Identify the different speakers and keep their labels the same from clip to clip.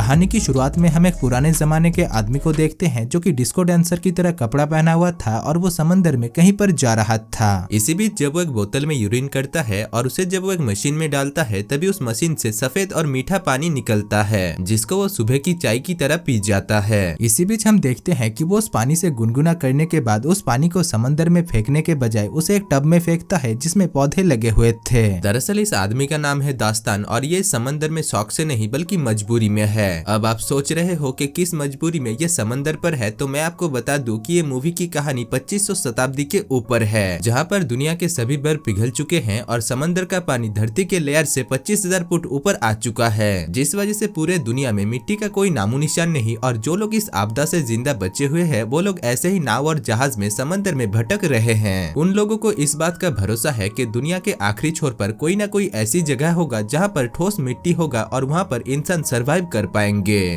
Speaker 1: कहानी की शुरुआत में हम एक पुराने जमाने के आदमी को देखते हैं जो कि डिस्को डांसर की तरह कपड़ा पहना हुआ था और वो समंदर में कहीं पर जा रहा था।
Speaker 2: इसी बीच जब वो एक बोतल में यूरिन करता है और उसे जब वो एक मशीन में डालता है तभी उस मशीन से सफेद और मीठा पानी निकलता है जिसको वो सुबह की चाय की तरह पी जाता है।
Speaker 1: इसी बीच हम देखते हैं कि वो उस पानी से गुनगुना करने के बाद उस पानी को समंदर में फेंकने के बजाय उसे एक टब में फेंकता है जिसमें पौधे लगे हुए थे।
Speaker 2: दरअसल इस आदमी का नाम है दास्तान और ये समंदर में शौक से नहीं बल्कि मजबूरी में है। अब आप सोच रहे हो कि किस मजबूरी में ये समंदर पर है, तो मैं आपको बता दूं कि ये मूवी की कहानी 2500 शताब्दी के ऊपर है, जहां पर दुनिया के सभी बर्फ पिघल चुके हैं और समंदर का पानी धरती के लेयर से 25,000 फुट ऊपर आ चुका है, जिस वजह से पूरे दुनिया में मिट्टी का कोई नामो निशान नहीं। और जो लोग इस आपदा से जिंदा बचे हुए हैं वो लोग ऐसे ही नाव और जहाज में समंदर में भटक रहे हैं। उन लोगों को इस बात का भरोसा है कि दुनिया के आखिरी छोर पर कोई ना कोई ऐसी जगह होगा जहाँ पर ठोस मिट्टी होगा और वहाँ पर इंसान सरवाइव कर पाएंगे,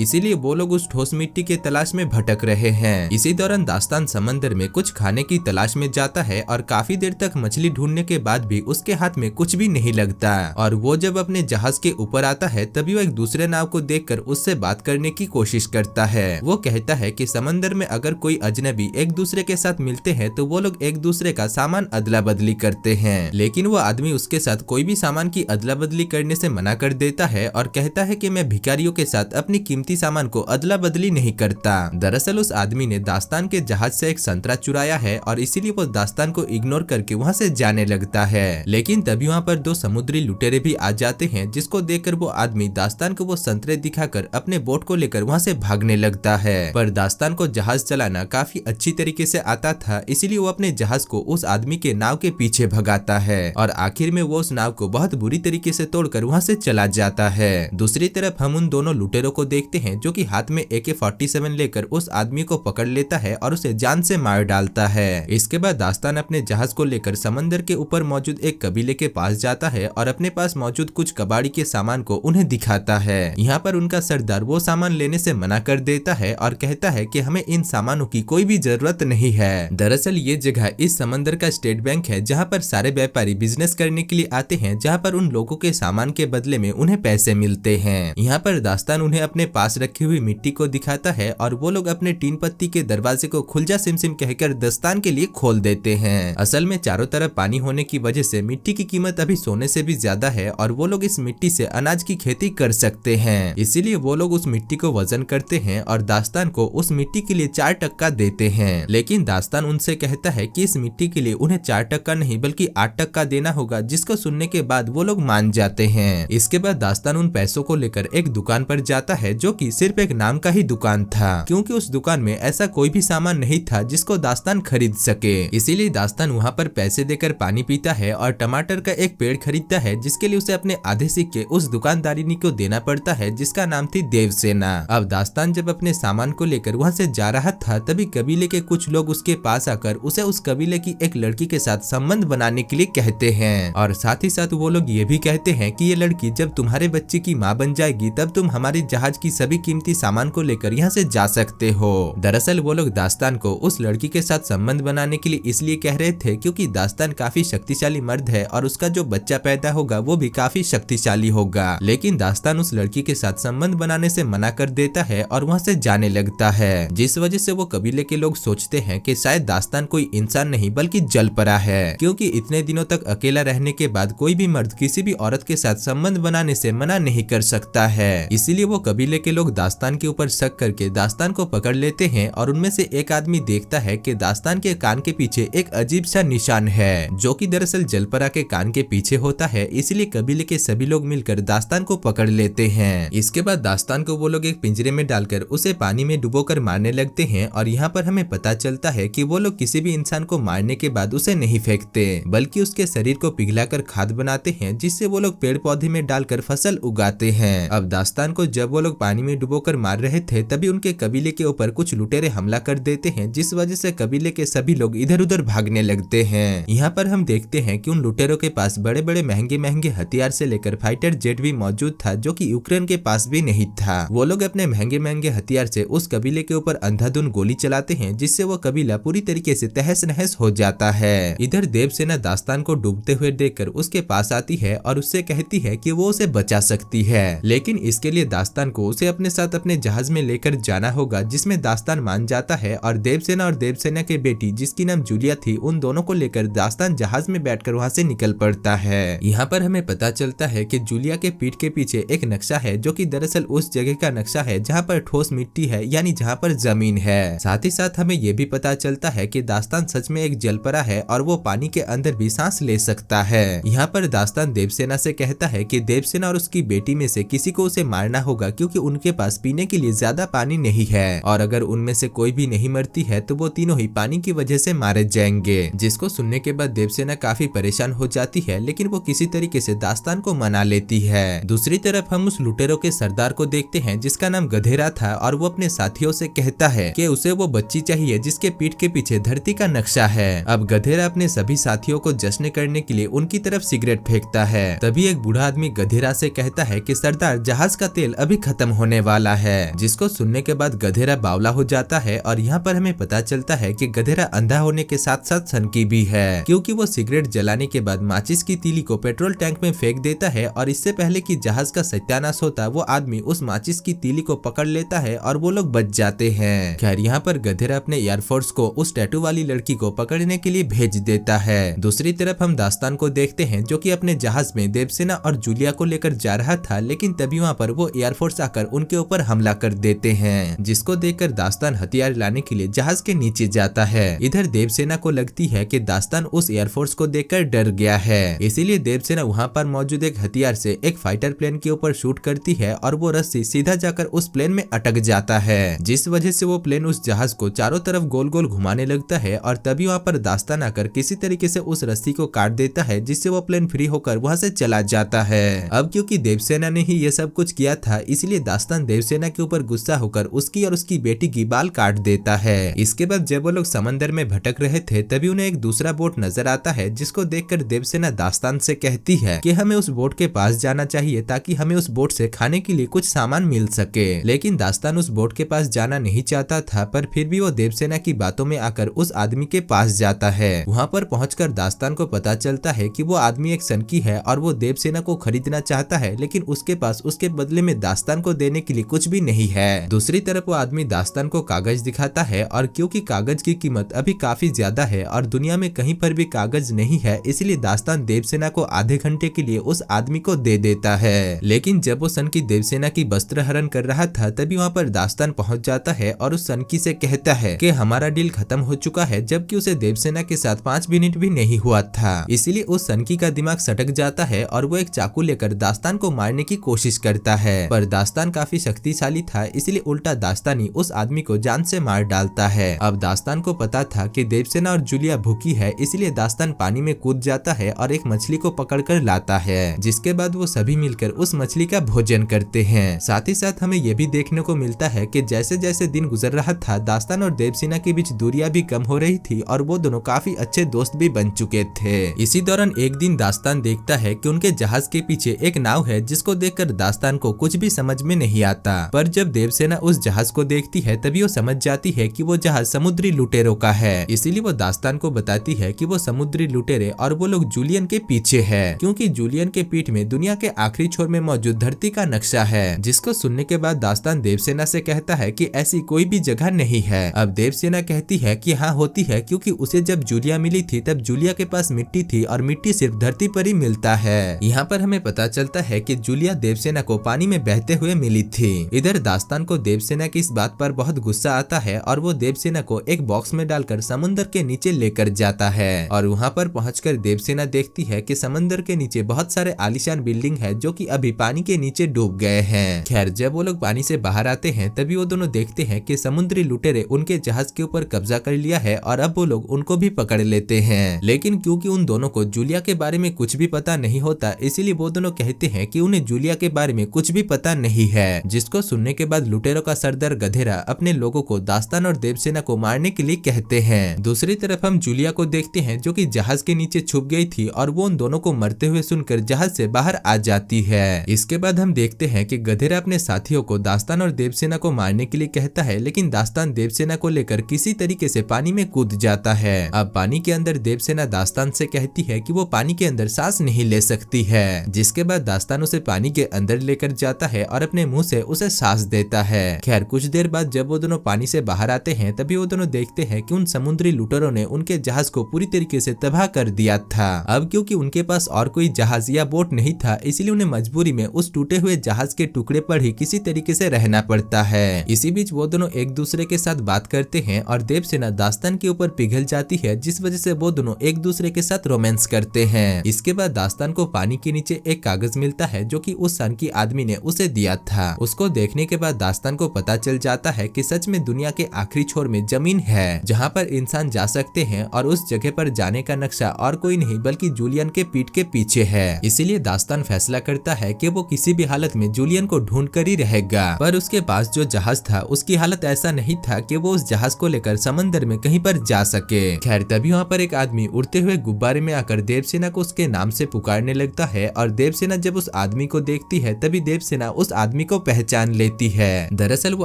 Speaker 2: इसीलिए वो लोग उस ठोस मिट्टी के तलाश में भटक रहे हैं। इसी दौरान दास्तान समंदर में कुछ खाने की तलाश में जाता है और काफी देर तक मछली ढूंढने के बाद भी उसके हाथ में कुछ भी नहीं लगता। और वो जब अपने जहाज के ऊपर आता है तभी वो एक दूसरे नाव को देखकर उससे बात करने की कोशिश करता है। वो कहता है कि समंदर में अगर कोई अजनबी एक दूसरे के साथ मिलते हैं तो वो लोग एक दूसरे का सामान अदला बदली करते हैं, लेकिन वो आदमी उसके साथ कोई भी सामान की अदला बदली करने से मना कर देता है और कहता है कि मैं भिखारियों के साथ अपनी कीमती सामान को अदला बदली नहीं करता। दरअसल उस आदमी ने दास्तान के जहाज से एक संतरा चुराया है और इसीलिए वो दास्तान को इग्नोर करके वहाँ से जाने लगता है। लेकिन तभी वहाँ पर दो समुद्री लुटेरे भी आ जाते हैं, जिसको देखकर वो आदमी दास्तान को वो संतरे दिखाकर अपने बोट को लेकर वहाँ से भागने लगता है। पर दास्तान को जहाज चलाना काफी अच्छी तरीके से आता था, इसीलिए वो अपने जहाज को उस आदमी के नाव के पीछे भगाता है और आखिर में वो उस नाव को बहुत बुरी तरीके से तोड़कर वहाँ से चला जाता है। दूसरी तरफ हम उन दोनों लुटेरों को देखते हैं जो कि हाथ में AK-47 लेकर उस आदमी को पकड़ लेता है और उसे जान से मार डालता है। इसके बाद दास्तान अपने जहाज को लेकर समंदर के ऊपर मौजूद एक कबीले के पास जाता है और अपने पास मौजूद कुछ कबाड़ी के सामान को उन्हें दिखाता है। यहाँ पर उनका सरदार वो सामान लेने से मना कर देता है और कहता है कि हमें इन सामानों की कोई भी जरूरत नहीं है। दरअसल ये जगह इस समंदर का स्टेट बैंक है, जहाँ पर सारे व्यापारी बिजनेस करने के लिए आते हैं, जहाँ पर उन लोगों के सामान के बदले में उन्हें पैसे मिलते हैं। यहाँ पर दास्तान उन्हें अपने पास रखी हुई मिट्टी को दिखाता है और वो लोग अपने टीन पत्ती के दरवाजे को खुल जा सिम कहकर दास्तान के लिए खोल देते हैं। असल में चारों तरफ पानी होने की वजह से मिट्टी की कीमत अभी सोने से भी ज्यादा है और वो लोग इस मिट्टी से अनाज की खेती कर सकते हैं, इसीलिए वो लोग उस मिट्टी को वजन करते हैं और दास्तान को उस मिट्टी के लिए 4 टक्का देते हैं। लेकिन दास्तान उनसे कहता है कि इस मिट्टी के लिए उन्हें 4 टक्का नहीं बल्कि 8 टक्का देना होगा, जिसको सुनने के बाद वो लोग मान जाते हैं। इसके बाद दास्तान उन पैसों को लेकर एक दुकान पर जाता है जो कि सिर्फ एक नाम का ही दुकान था, क्योंकि उस दुकान में ऐसा कोई भी सामान नहीं था जिसको दास्तान खरीद सके। इसीलिए दास्तान वहाँ पर पैसे देकर पानी पीता है और टमाटर का एक पेड़ खरीदता है, जिसके लिए उसे अपने आधे सिक्के उस दुकानदारिनी को देना पड़ता है जिसका नाम थी देवसेना। अब दास्तान जब अपने सामान को लेकर वहाँ से जा रहा था तभी कबीले के कुछ लोग उसके पास आकर उसे उस कबीले की एक लड़की के साथ संबंध बनाने के लिए कहते हैं और साथ ही साथ वो लोग ये भी कहते हैं कि ये लड़की जब तुम्हारे बच्चे की माँ बन जाएगी तब तुम हमारे जहाज की सभी कीमती सामान को लेकर यहाँ से जा सकते हो। दरअसल वो लोग दास्तान को उस लड़की के साथ संबंध बनाने के लिए इसलिए कह रहे थे क्योंकि दास्तान काफी शक्तिशाली मर्द है और उसका जो बच्चा पैदा होगा वो भी काफी शक्तिशाली होगा। लेकिन दास्तान उस लड़की के साथ संबंध बनाने से मना कर देता है और वहाँ से जाने लगता है, जिस वजह से वो कबीले के लोग सोचते हैं कि शायद दास्तान कोई इंसान नहीं बल्कि जलपरा है, क्योंकि इतने दिनों तक अकेला रहने के बाद कोई भी मर्द किसी भी औरत के साथ संबंध बनाने से मना नहीं कर सकता है। इसीलिए वो कबीले के लोग दास्तान के ऊपर शक करके दास्तान को पकड़ लेते हैं और उनमें से एक आदमी देखता है कि दास्तान के कान के पीछे एक अजीब सा निशान है, जो कि दरअसल जलपरा के कान के पीछे होता है। इसलिए कबीले के सभी लोग मिलकर दास्तान को पकड़ लेते हैं। इसके बाद दास्तान को वो लोग एक पिंजरे में डालकर उसे पानी में डुबोकर मारने लगते हैं और यहाँ पर हमें पता चलता है कि वो लोग किसी भी इंसान को मारने के बाद उसे नहीं फेंकते बल्कि उसके शरीर को पिघलाकर खाद बनाते हैं, जिससे वो लोग पेड़ पौधे में डालकर फसल उगाते हैं। अब दास्तान को जब वो लोग पानी में डुबोकर मार रहे थे तभी उनके कबीले के ऊपर कुछ लुटेरे हमला कर देते हैं, जिस वजह से कबीले के सभी लोग इधर उधर भागने लगते हैं। यहाँ पर हम देखते हैं कि उन लुटेरों के पास बड़े बड़े महंगे महंगे हथियार से लेकर फाइटर जेट भी मौजूद था, जो कि यूक्रेन के पास भी नहीं था। वो लोग अपने महंगे महंगे हथियार से उस कबीले के ऊपर अंधाधुंध गोली चलाते हैं, जिससे वो कबीला पूरी तरीके से तहस नहस हो जाता है। इधर देवसेना दास्तान को डूबते हुए देखकर उसके पास आती है और उससे कहती है कि वो उसे बचा सकती है, लेकिन इसके लिए दास्तान दास्तान को उसे अपने साथ अपने जहाज में लेकर जाना होगा, जिसमें दास्तान मान जाता है और देवसेना की बेटी जिसकी नाम जूलिया थी उन दोनों को लेकर दास्तान जहाज में बैठकर वहां से निकल पड़ता है। यहाँ पर हमें पता चलता है कि जूलिया के पीठ के पीछे एक नक्शा है जो कि दरअसल उस जगह का नक्शा है जहाँ पर ठोस मिट्टी है, यानी जहाँ पर जमीन है। साथ ही साथ हमें ये भी पता चलता है कि दास्तान सच में एक जलपरा है और वो पानी के अंदर भी सांस ले सकता है। यहाँ पर दास्तान देवसेना से कहता है कि देवसेना और उसकी बेटी में से किसी को उसे मारना होगा, क्योंकि उनके पास पीने के लिए ज्यादा पानी नहीं है और अगर उनमें से कोई भी नहीं मरती है तो वो तीनों ही पानी की वजह से मारे जाएंगे। जिसको सुनने के बाद देवसेना काफी परेशान हो जाती है, लेकिन वो किसी तरीके से दास्तान को मना लेती है। दूसरी तरफ हम उस लुटेरों के सरदार को देखते हैं जिसका नाम गधेरा था और वो अपने साथियों से कहता है कि उसे वो बच्ची चाहिए जिसके पीठ के पीछे धरती का नक्शा है। अब गधेरा अपने सभी साथियों को जश्न करने के लिए उनकी तरफ सिगरेट फेंकता है। तभी एक बूढ़ा आदमी गधेरा से कहता है कि सरदार, जहाज का तेल अभी खत्म होने वाला है। जिसको सुनने के बाद गधेरा बावला हो जाता है और यहाँ पर हमें पता चलता है कि गधेरा अंधा होने के साथ साथ सनकी भी है, क्योंकि वो सिगरेट जलाने के बाद माचिस की तीली को पेट्रोल टैंक में फेंक देता है और इससे पहले कि जहाज का सत्यानाश होता वो आदमी उस माचिस की तीली को पकड़ लेता है और वो लोग बच जाते हैं। खैर यहाँ पर गधेरा अपने एयरफोर्स को उस टैटू वाली लड़की को पकड़ने के लिए भेज देता है। दूसरी तरफ हम दास्तान को देखते हैं जो कि अपने जहाज में देवसेना और जूलिया को लेकर जा रहा था, लेकिन तभी वहाँ पर वो एयरफोर्स आकर उनके ऊपर हमला कर देते हैं, जिसको देखकर दास्तान हथियार लाने के लिए जहाज के नीचे जाता है। इधर देवसेना को लगती है कि दास्तान उस एयरफोर्स को देखकर डर गया है, इसीलिए देवसेना वहाँ पर मौजूद एक हथियार से एक फाइटर प्लेन के ऊपर शूट करती है और वो रस्सी सीधा जाकर उस प्लेन में अटक जाता है, जिस वजह से वो प्लेन उस जहाज को चारों तरफ गोल गोल घुमाने लगता है और तभी वहाँ पर दास्तान आकर किसी तरीके से उस रस्सी को काट देता है, जिससे वो प्लेन फ्री होकर वहाँ से चला जाता है। अब क्योंकि देवसेना ने ही ये सब कुछ किया था, इसलिए दास्तान देवसेना के ऊपर गुस्सा होकर उसकी और उसकी बेटी की बाल काट देता है। इसके बाद जब वो लोग समंदर में भटक रहे थे तभी उन्हें एक दूसरा बोट नजर आता है, जिसको देखकर देवसेना दास्तान से कहती है कि हमें उस बोट के पास जाना चाहिए ताकि हमें उस बोट से खाने के लिए कुछ सामान मिल सके। लेकिन दास्तान उस बोट के पास जाना नहीं चाहता था, पर फिर भी वो देवसेना की बातों में आकर उस आदमी के पास जाता है। वहाँ पर पहुंचकर दास्तान को पता चलता है कि वो आदमी एक सनकी है और वो देवसेना को खरीदना चाहता है, लेकिन उसके पास उसके बदले में दास्तान को देने के लिए कुछ भी नहीं है। दूसरी तरफ वो आदमी दास्तान को कागज दिखाता है और क्योंकि कागज की कीमत अभी काफी ज्यादा है और दुनिया में कहीं पर भी कागज नहीं है, इसलिए दास्तान देवसेना को आधे घंटे के लिए उस आदमी को दे देता है। लेकिन जब वो सनकी देवसेना की वस्त्र हरण कर रहा था तभी वहाँ पर दास्तान पहुंच जाता है और उस सनकी से कहता है कि हमारा डील खत्म हो चुका है, जबकि उसे देवसेना के साथ 5 मिनट भी नहीं हुआ था। इसलिए उस सनकी का दिमाग सटक जाता है और वो एक चाकू लेकर दास्तान को मारने की कोशिश करता है, पर दास्तान काफी शक्तिशाली था, इसलिए उल्टा दास्तान ही उस आदमी को जान से मार डालता है। अब दास्तान को पता था कि देवसेना और जूलिया भूखी है, इसलिए दास्तान पानी में कूद जाता है और एक मछली को पकड़कर लाता है, जिसके बाद वो सभी मिलकर उस मछली का भोजन करते हैं। साथ ही साथ हमें यह भी देखने को मिलता है कि जैसे जैसे दिन गुजर रहा था, दास्तान और देवसेना के बीच दूरियां भी कम हो रही थी और वो दोनों काफी अच्छे दोस्त भी बन चुके थे। इसी दौरान एक दिन दास्तान देखता है कि उनके जहाज के पीछे एक नाव है, जिसको देखकर दास्तान को कुछ भी समझ में नहीं आता, पर जब देवसेना उस जहाज को देखती है तभी वो समझ जाती है कि वो जहाज समुद्री लुटेरों का है। इसीलिए वो दास्तान को बताती है कि वो समुद्री लुटेरे और वो लोग जूलियन के पीछे है, क्योंकि जूलियन के पीठ में दुनिया के आखिरी छोर में मौजूद धरती का नक्शा है। जिसको सुनने के बाद दास्तान देवसेना से कहता है कि ऐसी कोई भी जगह नहीं है। अब देवसेना कहती है कि हाँ होती है, क्योंकि उसे जब जूलिया मिली थी तब जूलिया के पास मिट्टी थी और मिट्टी सिर्फ धरती पर ही मिलता है। यहाँ पर हमें पता चलता है कि जूलिया देवसेना को पानी में बहते हुए मिली थी। इधर दास्तान को देवसेना की इस बात पर बहुत गुस्सा आता है और वो देवसेना को एक बॉक्स में डालकर समुद्र के नीचे लेकर जाता है और वहाँ पर पहुंचकर देवसेना देखती है कि समंदर के नीचे बहुत सारे आलीशान बिल्डिंग है जो कि अभी पानी के नीचे डूब गए हैं। खैर जब वो लोग पानी से बाहर आते हैं तभी वो दोनों देखते हैं कि समुद्री लुटेरे उनके जहाज के ऊपर कब्जा कर लिया है और अब वो लोग उनको भी पकड़ लेते हैं। लेकिन क्योंकि उन दोनों को जूलिया के बारे में कुछ भी पता नहीं होता, इसीलिए वो दोनों कहते हैं कि उन्हें जूलिया के बारे में कुछ भी पता नहीं है। जिसको सुनने के बाद लुटेरों का सरदार गधेरा अपने लोगों को दास्तान और देवसेना को मारने के लिए कहते हैं। दूसरी तरफ हम जूलिया को देखते हैं जो कि जहाज के नीचे छुप गई थी और वो उन दोनों को मरते हुए सुनकर जहाज से बाहर आ जाती है। इसके बाद हम देखते हैं कि गधेरा अपने साथियों को दास्तान और देवसेना को मारने के लिए कहता है, लेकिन दास्तान देवसेना को लेकर किसी तरीके से पानी में कूद जाता है। अब पानी के अंदर देवसेना दास्तान से कहती है कि वो पानी के अंदर सांस नहीं ले सकती है, जिसके बाद दास्तान उसे पानी के अंदर लेकर जाता है और अपने मुंह से उसे सांस देता है। खैर कुछ देर बाद जब वो दोनों पानी से बाहर आते हैं तभी वो दोनों देखते हैं कि उन समुद्री लुटेरों ने उनके जहाज को पूरी तरीके से तबाह कर दिया था। अब क्योंकि उनके पास और कोई जहाज या बोट नहीं था, इसलिए उन्हें मजबूरी में उस टूटे हुए जहाज के टुकड़े पर ही किसी तरीके से रहना पड़ता है। इसी बीच वो दोनों एक दूसरे के साथ बात करते हैं और देवसेना दास्तान के ऊपर पिघल जाती है, जिस वजह से वो दोनों एक दूसरे के साथ रोमांस करते हैं। इसके बाद दास्तान को पानी के नीचे एक कागज मिलता है जो कि उस सन की आदमी ने उसे दिया था। उसको देखने के बाद दास्तान को पता चल जाता है कि सच में दुनिया के आखिरी छोर में जमीन है जहाँ पर इंसान जा सकते हैं, और उस जगह पर जाने का नक्शा और कोई नहीं बल्कि जूलियन के पीठ के पीछे है। इसीलिए दास्तान फैसला करता है कि वो किसी भी हालत में जूलियन को ढूंढ कर ही रहेगा। पर उसके पास जो जहाज था उसकी हालत ऐसा नहीं था कि वो उस जहाज को लेकर समंदर में कहीं पर जा सके। खैर तभी वहाँ पर एक आदमी उड़ते हुए गुब्बारे में आकर देवसेना को उसके नाम से पुकारने लगता है, और देवसेना जब उस आदमी को देखती है तभी देवसेना उस आदमी को पहचान लेती है। दरअसल वो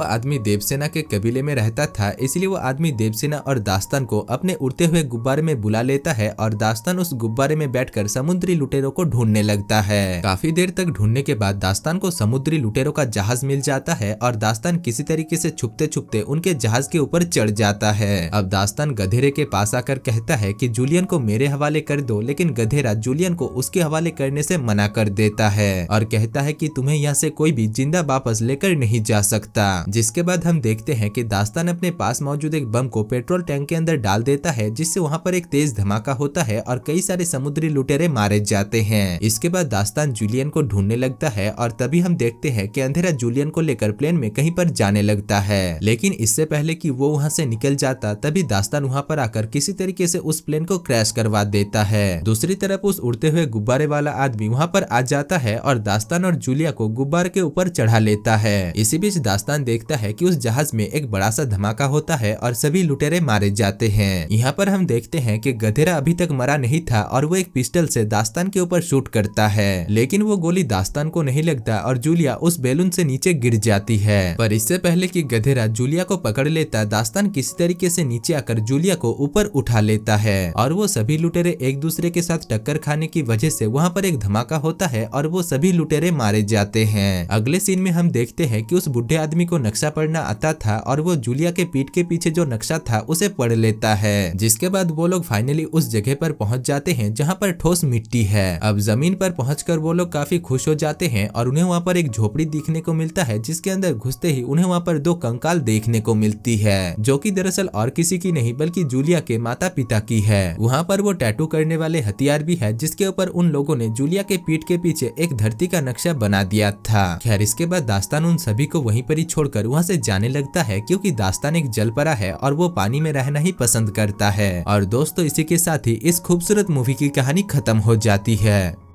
Speaker 2: आदमी देवसेना के कबीले में रहता था, इसलिए वो आदमी देवसेना और दास्तान को अपने उड़ते हुए गुब्बारे में बुला लेता है और दास्तान उस गुब्बारे में बैठकर समुद्री लुटेरों को ढूंढने लगता है। काफी देर तक ढूंढने के बाद दास्तान को समुद्री लुटेरों का जहाज मिल जाता है और दास्तान किसी तरीके से छुपते छुपते उनके जहाज के ऊपर चढ़ जाता है। अब दास्तान गधेरे के पास आकर कहता है कि जूलियन को मेरे हवाले कर दो, लेकिन गधेरा जूलियन को उसके हवाले करने से मना कर देता है और कहता है कि तुम्हें यहाँ से कोई भी जिंदा वापस लेकर नहीं जा सकता। जिसके बाद हम देखते हैं कि दास्तान अपने पास मौजूद एक बम को पेट्रोल टैंक के अंदर डाल देता है, जिससे वहाँ पर एक तेज धमाका होता है और कई सारे समुद्री लुटेरे मारे जाते हैं। इसके बाद दास्तान जूलियन को ढूंढने लगता है और तभी हम देखते हैं कि अंधेरा जूलियन को लेकर प्लेन में कहीं पर जाने लगता है, लेकिन इससे पहले कि वो वहाँ से निकल जाता तभी दास्तान वहाँ पर आकर किसी तरीके से उस प्लेन को क्रैश करवा देता है। दूसरी तरफ उस उड़ते हुए गुब्बारे वाला आदमी वहाँ पर आ जाता है और दास्तान और जूलिया को गुब्बारे के ऊपर चढ़ा लेता है। इसी बीच दास्तान देखता है कि उस जहाज में एक बड़ा सा धमाका होता है और सभी लुटेरे मारे जाते हैं। यहाँ पर हम देखते हैं कि गधेरा अभी तक मरा नहीं था और वो एक पिस्टल से दास्तान के ऊपर शूट करता है, लेकिन वो गोली दास्तान को नहीं लगता और जूलिया उस बैलून से नीचे गिर जाती है। पर इससे पहले कि गधेरा जूलिया को पकड़ लेता, दास्तान किसी तरीके से नीचे आकर जूलिया को ऊपर उठा लेता है और वो सभी लुटेरे एक दूसरे के साथ टक्कर खाने की वजह से वहाँ पर एक धमाका होता है और वो सभी लुटेरे मारे जाते हैं। अगले सीन में हम देखते हैं कि उस बुढ़े आदमी को नक्शा पढ़ना आता था और वो जूलिया के पीठ के पीछे जो नक्शा था उसे पढ़ लेता है, जिसके बाद वो लोग फाइनली उस जगह पर पहुंच जाते हैं जहां पर ठोस मिट्टी है। अब जमीन पर पहुंचकर वो लोग काफी खुश हो जाते हैं और उन्हें वहां पर एक झोपड़ी दिखने को मिलता है, जिसके अंदर घुसते ही उन्हें वहां पर दो कंकाल देखने को मिलती है, जो कि दरअसल और किसी की नहीं बल्कि जूलिया के माता पिता की है। वहाँ पर वो टैटू करने वाले हथियार भी है, जिसके ऊपर उन लोगों ने जूलिया के पीठ के पीछे एक धरती का नक्शा बना दिया था। खैर इसके बाद दास्तान उन सभी को वहीं पर ही छोड़कर वहाँ से जाने लगता है, क्योंकि दास्तान एक जलपरा है और वो पानी में रहना ही पसंद करता है। और दोस्तों इसी के साथ ही इस खूबसूरत मूवी की कहानी खत्म हो जाती है।